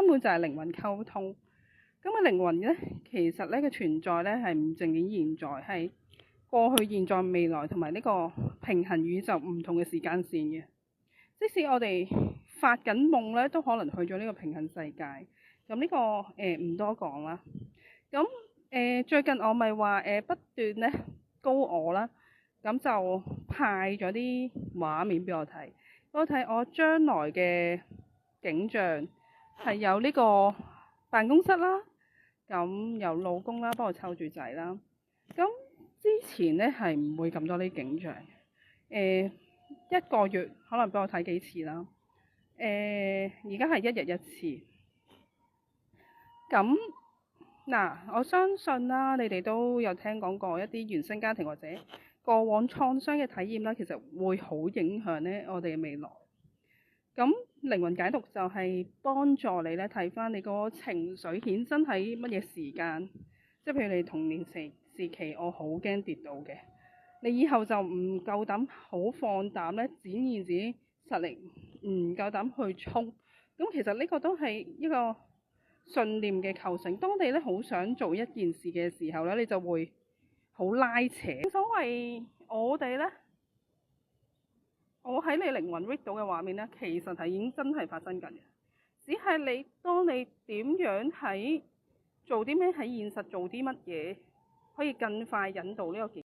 本就係靈魂溝通。咁嘅靈魂咧，其實咧嘅存在咧係唔淨止現在，係過去、現在、未來同埋呢個平衡宇宙唔同嘅時間線嘅。即使我哋發緊夢咧，都可能去咗呢個平衡世界。咁呢個唔多講啦。咁最近我咪話不斷咧高我啦，咁就派咗啲畫面俾我睇，我睇我將來嘅景象係有呢個辦公室啦，咁有老公啦幫我湊住仔啦。咁之前咧係唔會咁多呢啲景象，一個月可能俾我睇幾次啦。而家係一日一次。咁嗱，我相信啦，你哋都有聽講過一啲原生家庭或者過往創傷嘅體驗啦，其實會好影響咧我哋嘅未來。咁靈魂解讀就係幫助你咧睇翻你個情緒衍生喺乜嘢時間，即係譬如你童年時期，我好驚跌倒嘅，你以後就唔夠膽好放膽咧展現自己實力，唔夠膽去衝。咁其實呢個都係一個信念嘅構成。當你咧好想做一件事嘅時候咧，你就會好拉扯。所謂我哋咧，我喺你靈魂 read 到嘅畫面咧，其實係已經真係發生緊嘅。只係你當你點樣喺做啲咩，喺現實做啲乜嘢，可以更快引導呢個結